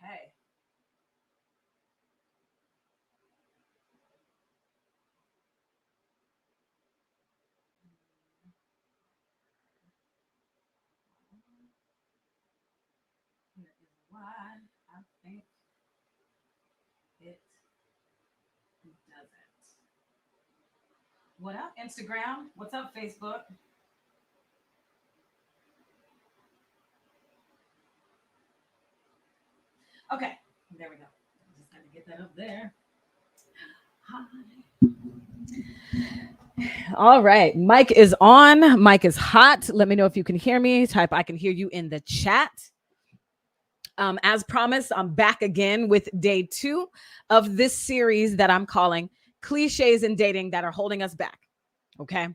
Okay. Here is why I think it doesn't. What up, Instagram? What's up, Facebook? Okay, there we go. Just got to get that up there. Hi. All right. Mic is on. Mic is hot. Let me know if you can hear me. Type I can hear you in the chat. As promised, I'm back again with day 2 of this series that I'm calling Cliches in Dating That Are Holding Us Back. Okay.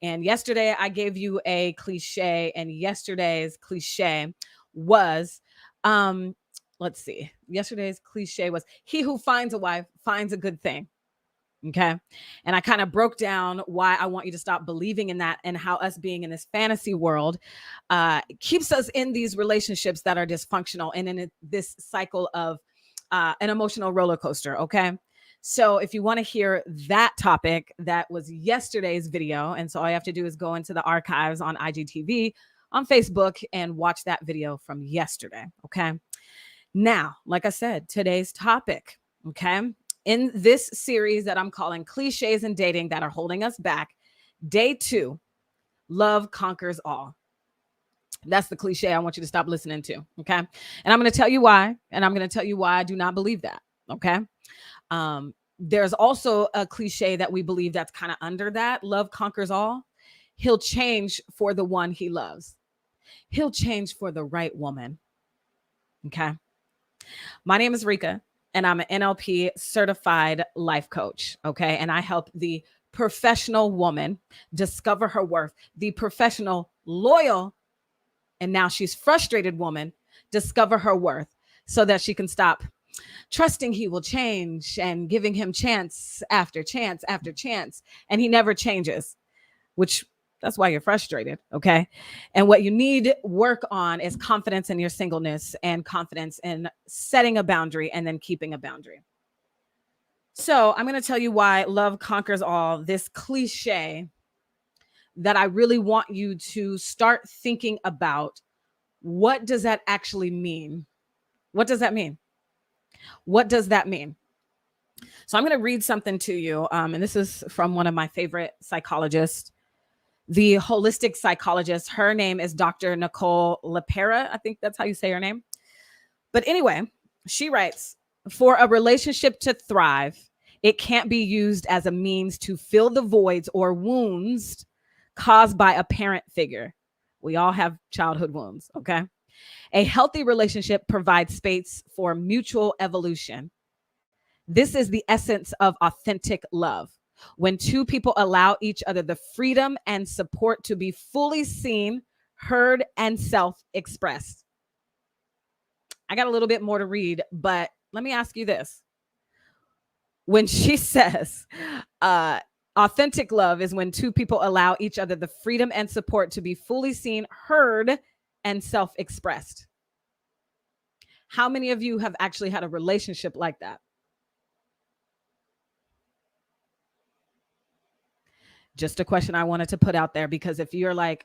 And yesterday I gave you a cliche, and yesterday's cliche was, let's see, yesterday's cliche was, he who finds a wife finds a good thing. Okay. And I kind of broke down why I want you to stop believing in that, and how us being in this fantasy world keeps us in these relationships that are dysfunctional and in this cycle of an emotional roller coaster. Okay. So if you want to hear that topic, that was yesterday's video. And so all you have to do is go into the archives on IGTV, on Facebook, and watch that video from yesterday. Okay. Now, like I said, today's topic. Okay. In this series that I'm calling Cliches in Dating That Are Holding Us Back, day 2, love conquers all. That's the cliche I want you to stop listening to. Okay. And I'm going to tell you why. And I'm going to tell you why I do not believe that. Okay. There's also a cliche that we believe that's kind of under that. Love conquers all. He'll change for the one he loves. He'll change for the right woman. Okay. My name is Reka, and I'm an NLP certified life coach. Okay. And I help the professional woman discover her worth, the professional, loyal, and now she's frustrated woman discover her worth, so that she can stop trusting he will change and giving him chance after chance after chance. And he never changes, which that's why you're frustrated. Okay. And what you need work on is confidence in your singleness, and confidence in setting a boundary and then keeping a boundary. So I'm going to tell you why love conquers all, this cliche that I really want you to start thinking about. What does that actually mean? What does that mean? What does that mean? So I'm going to read something to you. And this is from one of my favorite psychologists, the holistic psychologist. Her name is Dr. Nicole LePera. I think that's how you say her name. But anyway, she writes, for a relationship to thrive, it can't be used as a means to fill the voids or wounds caused by a parent figure. We all have childhood wounds, okay? A healthy relationship provides space for mutual evolution. This is the essence of authentic love. When two people allow each other the freedom and support to be fully seen, heard, and self-expressed. I got a little bit more to read, but let me ask you this. When she says authentic love is when two people allow each other the freedom and support to be fully seen, heard, and self-expressed. How many of you have actually had a relationship like that? Just a question I wanted to put out there, because if you're like,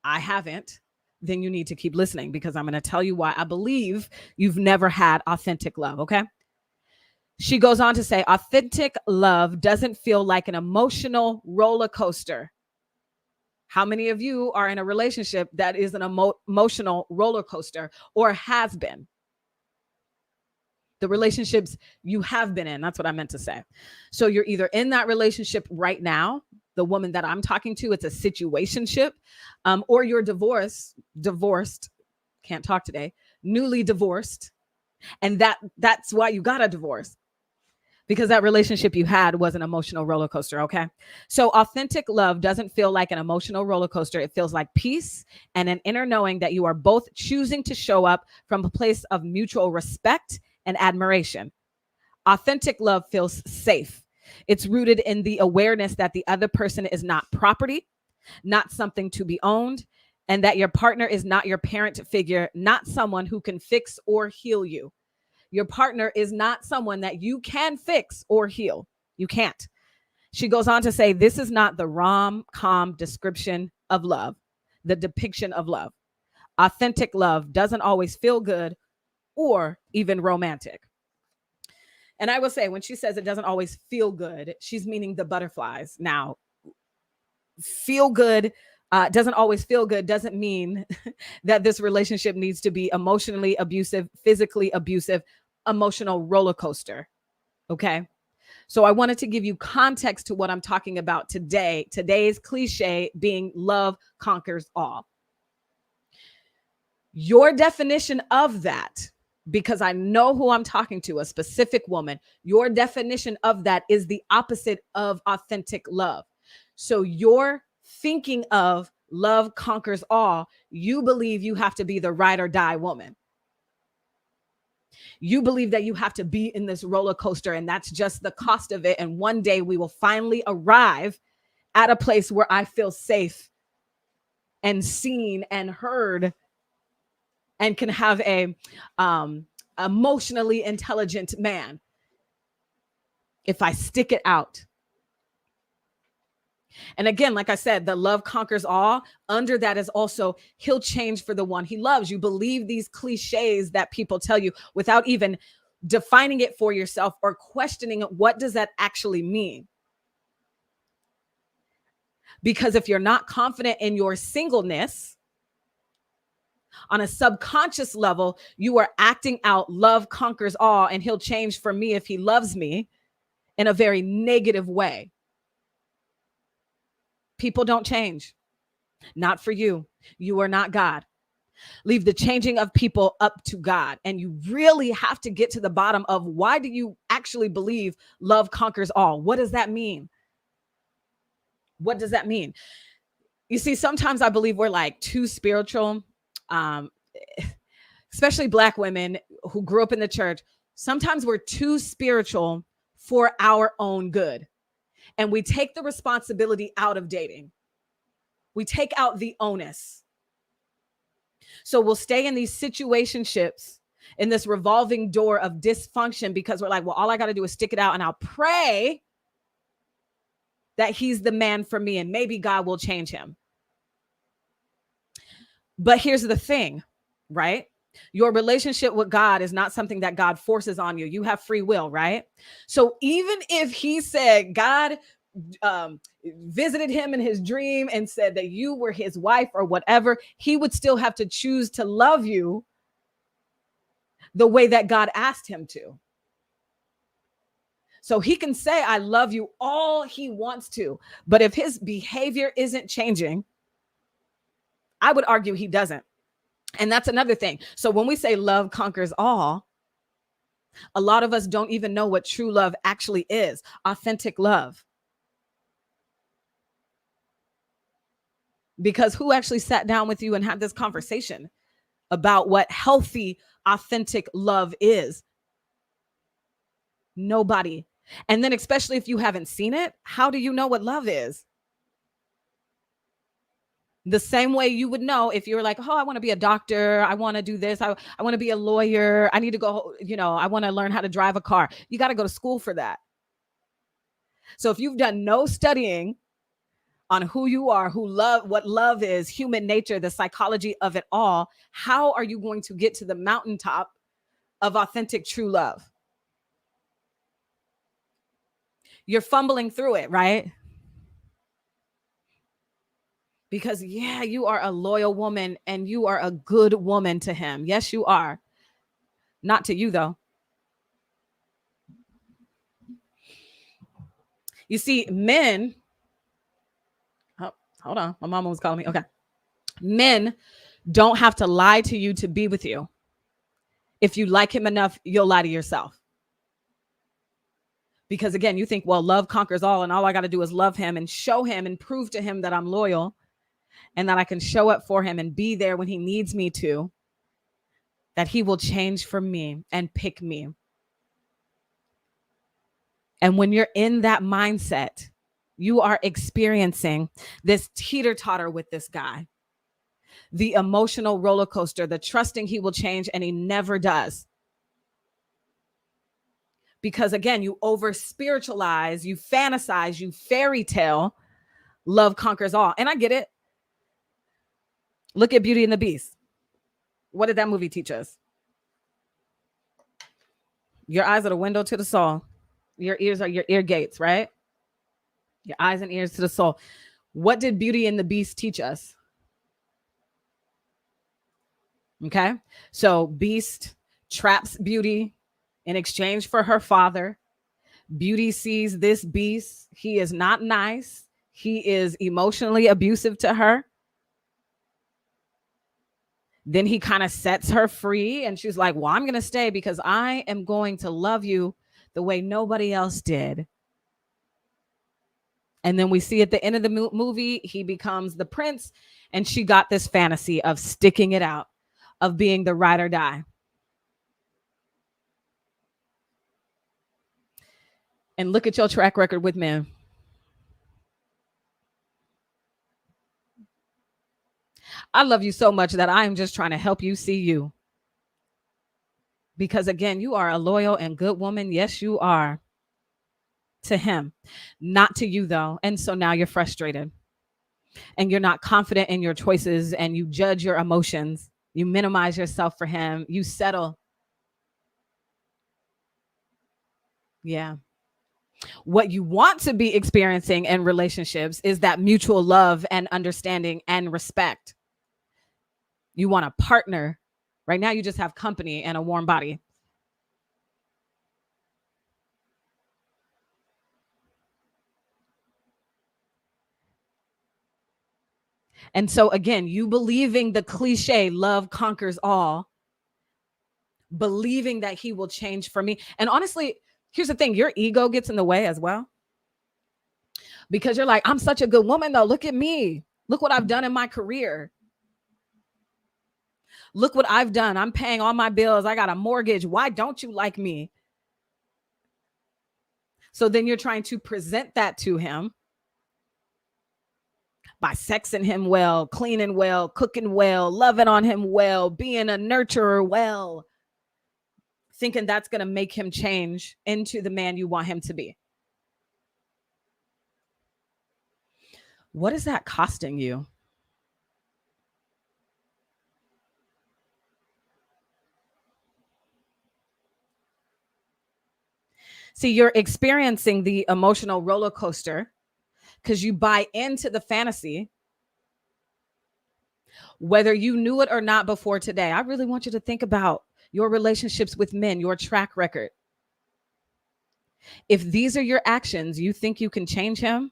I haven't, then you need to keep listening, because I'm going to tell you why I believe you've never had authentic love. Okay. She goes on to say, authentic love doesn't feel like an emotional roller coaster. How many of you are in a relationship that is an emotional roller coaster, or has been? The relationships you have been in, that's what I meant to say. So you're either in that relationship right now, the woman that I'm talking to, it's a situationship, or you're divorced, can't talk today, newly divorced. And that's why you got a divorce, because that relationship you had was an emotional roller coaster. Okay. So authentic love doesn't feel like an emotional roller coaster. It feels like peace and an inner knowing that you are both choosing to show up from a place of mutual respect and admiration. Authentic love feels safe. It's rooted in the awareness that the other person is not property, not something to be owned, and that your partner is not your parent figure, not someone who can fix or heal you. Your partner is not someone that you can fix or heal. You can't. She goes on to say, this is not the rom-com description of love, the depiction of love. Authentic love doesn't always feel good or even romantic. And I will say, when she says it doesn't always feel good, she's meaning the butterflies. Now, feel good doesn't always feel good doesn't mean that this relationship needs to be emotionally abusive, physically abusive, emotional roller coaster. Okay. So I wanted to give you context to what I'm talking about today. Today's cliche being love conquers all. Your definition of that, because I know who I'm talking to, a specific woman, your definition of that is the opposite of authentic love. So you're thinking of love conquers all. You believe you have to be the ride or die woman. You believe that you have to be in this roller coaster, and that's just the cost of it. And one day we will finally arrive at a place where I feel safe and seen and heard and can have a emotionally intelligent man if I stick it out. And again, like I said, the love conquers all. Under that is also, he'll change for the one he loves. You believe these cliches that people tell you without even defining it for yourself or questioning what does that actually mean? Because if you're not confident in your singleness, on a subconscious level, you are acting out love conquers all, and he'll change for me if he loves me, in a very negative way. People don't change. Not for you. You are not God. Leave the changing of people up to God. And you really have to get to the bottom of, why do you actually believe love conquers all? What does that mean? What does that mean? You see, sometimes I believe we're like too spiritual, especially Black women who grew up in the church. Sometimes we're too spiritual for our own good. And we take the responsibility out of dating. We take out the onus. So we'll stay in these situationships, in this revolving door of dysfunction, because we're like, well, all I got to do is stick it out, and I'll pray that he's the man for me, and maybe God will change him. But here's the thing, right? Your relationship with God is not something that God forces on you. You have free will, right? So even if he said, God visited him in his dream and said that you were his wife or whatever, he would still have to choose to love you the way that God asked him to. So he can say, I love you all he wants to, but if his behavior isn't changing, I would argue he doesn't. And that's another thing. So when we say love conquers all, a lot of us don't even know what true love actually is. Authentic love. Because who actually sat down with you and had this conversation about what healthy, authentic love is? Nobody. And then especially if you haven't seen it, how do you know what love is? The same way you would know if you were like, oh, I want to be a doctor. I want to do this. I want to be a lawyer. I need to go, I want to learn how to drive a car. You got to go to school for that. So if you've done no studying on who you are, what love is, human nature, the psychology of it all, how are you going to get to the mountaintop of authentic, true love? You're fumbling through it, right? Because, yeah, you are a loyal woman and you are a good woman to him. Yes, you are. Not to you, though. You see, men, hold on. My mama was calling me. Okay. Men don't have to lie to you to be with you. If you like him enough, you'll lie to yourself. Because again, you think, well, love conquers all, and all I got to do is love him and show him and prove to him that I'm loyal and that I can show up for him and be there when he needs me to, that he will change for me and pick me. And when you're in that mindset, you are experiencing this teeter-totter with this guy, the emotional roller coaster, the trusting he will change, and he never does. because again, you over spiritualize, you fantasize, you fairy tale love conquers all. And I get it. Look at Beauty and the Beast. What did that movie teach us? Your eyes are the window to the soul. Your ears are your ear gates, right? Your eyes and ears to the soul. What did Beauty and the Beast teach us? Okay. So Beast traps Beauty in exchange for her father. Beauty sees this beast. He is not nice. He is emotionally abusive to her. Then he kind of sets her free and she's like, well, I'm going to stay because I am going to love you the way nobody else did. And then we see at the end of the movie, he becomes the prince and she got this fantasy of sticking it out, of being the ride or die. And look at your track record with men. I love you so much that I am just trying to help you see you. Because again, you are a loyal and good woman. Yes, you are. To him, not to you though. And so now you're frustrated and you're not confident in your choices and you judge your emotions. You minimize yourself for him. You settle. Yeah. What you want to be experiencing in relationships is that mutual love and understanding and respect. You want a partner. Right now, you just have company and a warm body. And so again, you believing the cliche, love conquers all, believing that he will change for me. And honestly, here's the thing, your ego gets in the way as well. Because you're like, I'm such a good woman though. Look at me. Look what I've done in my career. Look what I've done. I'm paying all my bills. I got a mortgage. Why don't you like me? So then you're trying to present that to him by sexing him well, cleaning well, cooking well, loving on him well, being a nurturer well, thinking that's going to make him change into the man you want him to be. What is that costing you? See, you're experiencing the emotional roller coaster because you buy into the fantasy, whether you knew it or not before today. I really want you to think about your relationships with men, your track record. If these are your actions, you think you can change him?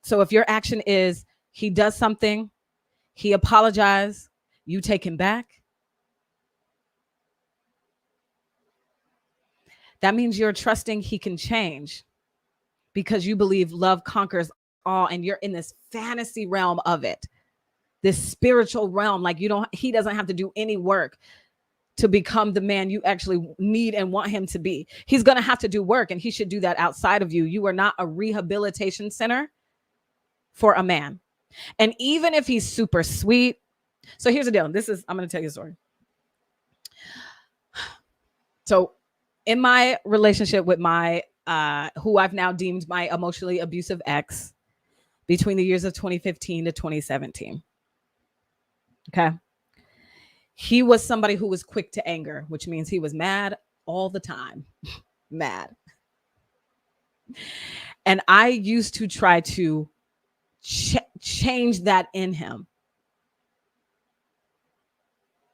So if your action is he does something, he apologizes, you take him back, that means you're trusting he can change because you believe love conquers all and you're in this fantasy realm of it, this spiritual realm. Like he doesn't have to do any work to become the man you actually need and want him to be. He's going to have to do work and he should do that outside of you. You are not a rehabilitation center for a man. And even if he's super sweet. So here's the deal. I'm going to tell you a story. So in my relationship with my, who I've now deemed my emotionally abusive ex between the years of 2015 to 2017. Okay. He was somebody who was quick to anger, which means he was mad all the time. Mad. And I used to try to change that in him.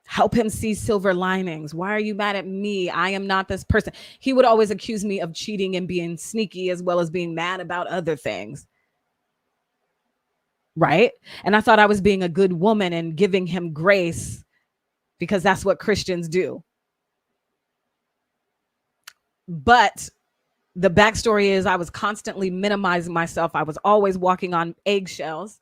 Help him see silver linings. Why are you mad at me? I am not this person. He would always accuse me of cheating and being sneaky as well as being mad about other things. Right? And I thought I was being a good woman and giving him grace because that's what Christians do. But the backstory is I was constantly minimizing myself. I was always walking on eggshells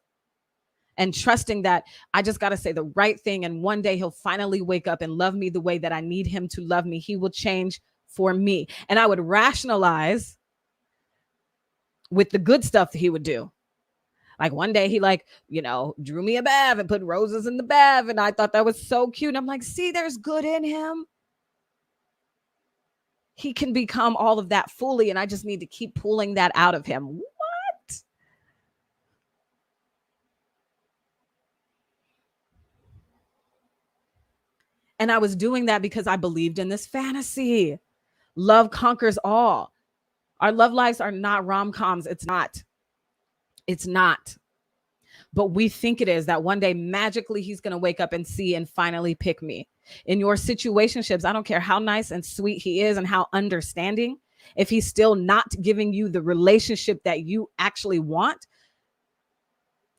and trusting that I just got to say the right thing. And one day he'll finally wake up and love me the way that I need him to love me. He will change for me. And I would rationalize with the good stuff that he would do. Like one day he drew me a bath and put roses in the bath. And I thought that was so cute. And I'm like, see, there's good in him. he can become all of that fully. And I just need to keep pulling that out of him. What? And I was doing that because I believed in this fantasy. Love conquers all. Our love lives are not rom-coms. It's not. It's not. But we think it is, that one day magically he's going to wake up and see and finally pick me. In your situationships, I don't care how nice and sweet he is and how understanding, if he's still not giving you the relationship that you actually want,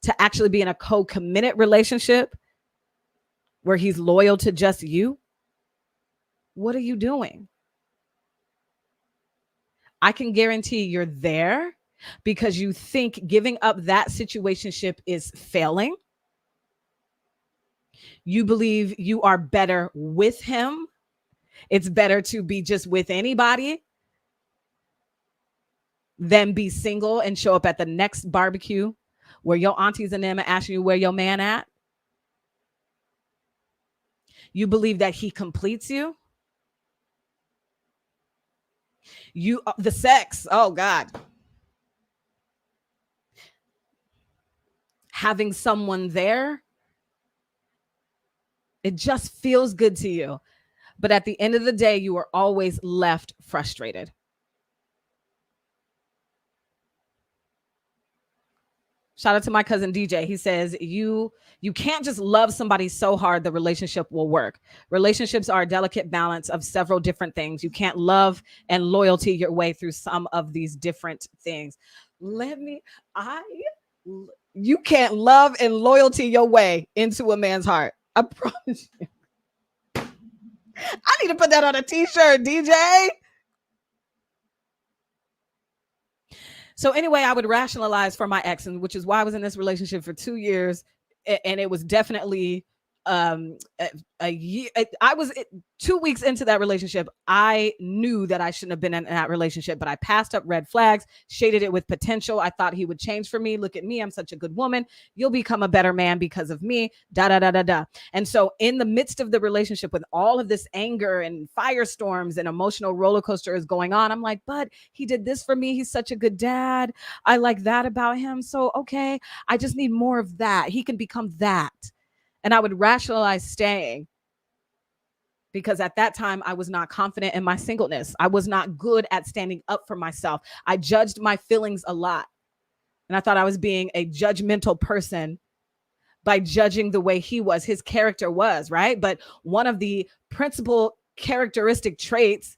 to actually be in a co-committed relationship where he's loyal to just you, what are you doing? I can guarantee you're there because you think giving up that situationship is failing. You believe you are better with him. It's better to be just with anybody than be single and show up at the next barbecue where your aunties and them are asking you where your man at. You believe that he completes you. The sex, oh God. Having someone there, it just feels good to you. But at the end of the day, you are always left frustrated. Shout out to my cousin DJ. He says, you can't just love somebody so hard the relationship will work. Relationships are a delicate balance of several different things. You can't love and loyalty your way through some of these different things. You can't love and loyalty your way into a man's heart. I promise you. I need to put that on a t-shirt, DJ. So anyway, I would rationalize for my ex, and which is why I was in this relationship for 2 years. And it was definitely a year. I was 2 weeks into that relationship. I knew that I shouldn't have been in that relationship, but I passed up red flags, shaded it with potential. I thought he would change for me. Look at me. I'm such a good woman. You'll become a better man because of me. Da, da, da, da, da. And so in the midst of the relationship with all of this anger and firestorms and emotional roller coaster is going on, I'm like, but he did this for me. He's such a good dad. I like that about him. So, okay, I just need more of that. He can become that. And I would rationalize staying because at that time I was not confident in my singleness. I was not good at standing up for myself. I judged my feelings a lot. And I thought I was being a judgmental person by judging the way he was, his character was, right? But one of the principal characteristic traits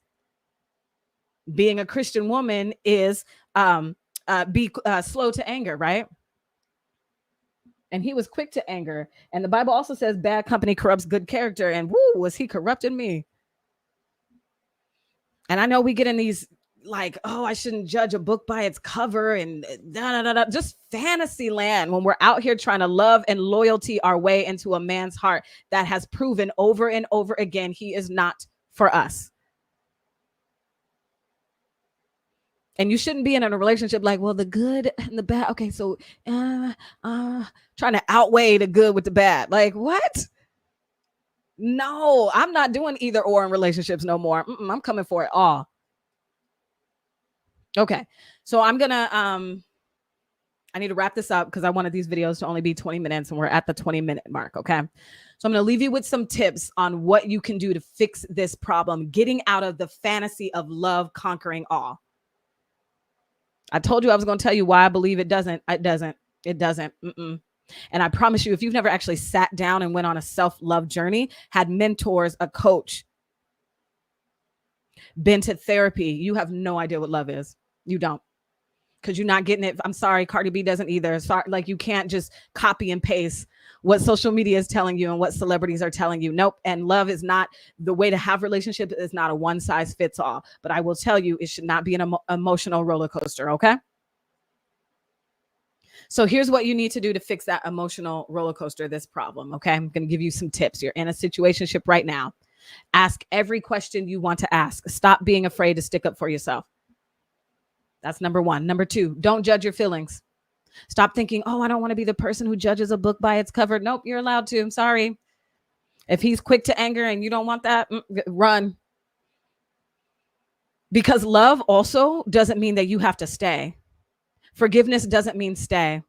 being a Christian woman is be slow to anger, right? And he was quick to anger. And the Bible also says bad company corrupts good character. And woo, was he corrupting me? And I know we get in these like, oh, I shouldn't judge a book by its cover and da, da, da, da, just fantasy land when we're out here trying to love and loyalty our way into a man's heart that has proven over and over again he is not for us. And you shouldn't be in a relationship like, well, the good and the bad. Okay, so trying to outweigh the good with the bad. Like, what? No, I'm not doing either or in relationships no more. I'm coming for it all. Okay, so I'm gonna I need to wrap this up because I wanted these videos to only be 20 minutes and we're at the 20-minute mark. Okay, so I'm gonna leave you with some tips on what you can do to fix this problem, getting out of the fantasy of love conquering all. I told you I was going to tell you why I believe it doesn't. It doesn't. And I promise you, if you've never actually sat down and went on a self-love journey, had mentors, a coach, been to therapy, you have no idea what love is. You don't. Because you're not getting it. I'm sorry, Cardi B doesn't either. Sorry, like you can't just copy and paste what social media is telling you and what celebrities are telling you. Nope. And love is not the way to have relationships. Is not a one size fits all. But I will tell you, it should not be an emotional roller coaster. Okay. So here's what you need to do to fix that emotional roller coaster, this problem. Okay. I'm going to give you some tips. You're in a situationship right now. Ask every question you want to ask. Stop being afraid to stick up for yourself. That's number one. Number two, don't judge your feelings. Stop thinking, oh, I don't want to be the person who judges a book by its cover. Nope, you're allowed to. I'm sorry. If he's quick to anger and you don't want that, run. Because love also doesn't mean that you have to stay. Forgiveness doesn't mean stay.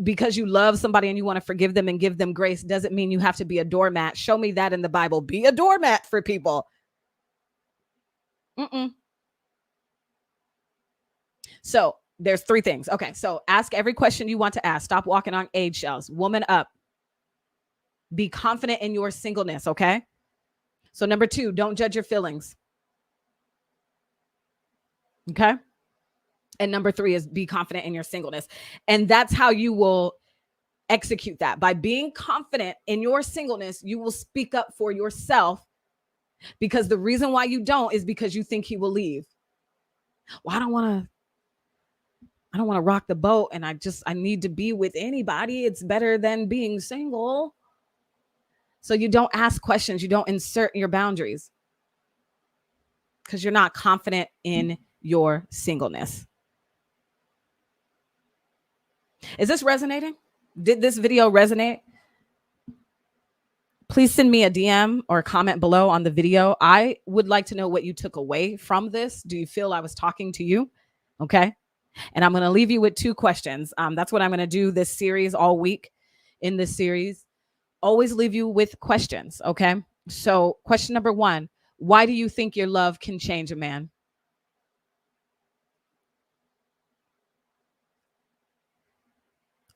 Because you love somebody and you want to forgive them and give them grace doesn't mean you have to be a doormat. Show me that in the Bible. Be a doormat for people. So there's three things. Okay, so ask every question you want to ask. Stop walking on eggshells. Woman up. Be confident in your singleness, okay? So number 2, don't judge your feelings. Okay? And number 3 is be confident in your singleness. And that's how you will execute that. By being confident in your singleness, you will speak up for yourself, because the reason why you don't is because you think he will leave. Well, I don't want to rock the boat, and I need to be with anybody. It's better than being single. So you don't ask questions. You don't insert your boundaries because you're not confident in your singleness. Is this resonating? Did this video resonate? Please send me a DM or a comment below on the video. I would like to know what you took away from this. Do you feel I was talking to you? Okay. And I'm going to leave you with 2 questions. That's what I'm going to do this series all week. In this series, always leave you with questions. Okay. So question number 1, why do you think your love can change a man?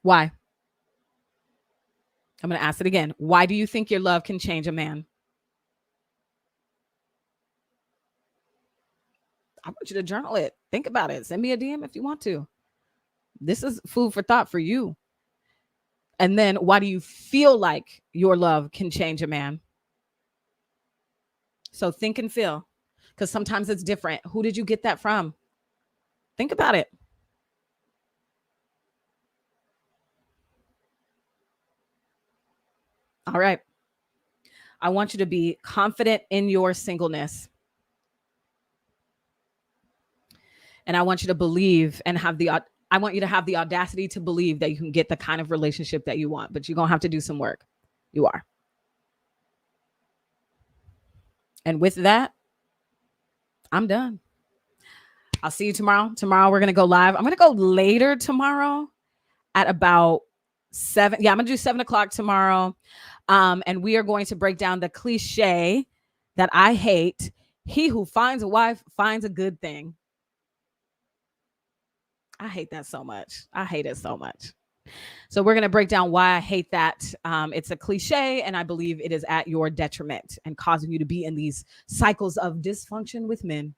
Why? I'm going to ask it again. Why do you think your love can change a man? I want you to journal it. Think about it. Send me a DM if you want to. This is food for thought for you. And then why do you feel like your love can change a man? So think and feel, because sometimes it's different. Who did you get that from? Think about it. All right. I want you to be confident in your singleness. And I want you to believe and I want you to have the audacity to believe that you can get the kind of relationship that you want, but you're going to have to do some work. You are. And with that, I'm done. I'll see you tomorrow. Tomorrow we're going to go live. I'm going to go later tomorrow at about 7. Yeah, I'm going to do 7 o'clock tomorrow. And we are going to break down the cliche that I hate. He who finds a wife finds a good thing. I hate that so much. I hate it so much. So we're going to break down why I hate that. It's a cliche, and I believe it is at your detriment and causing you to be in these cycles of dysfunction with men.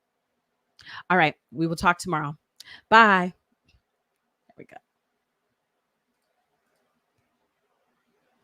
All right. We will talk tomorrow. Bye. There we go.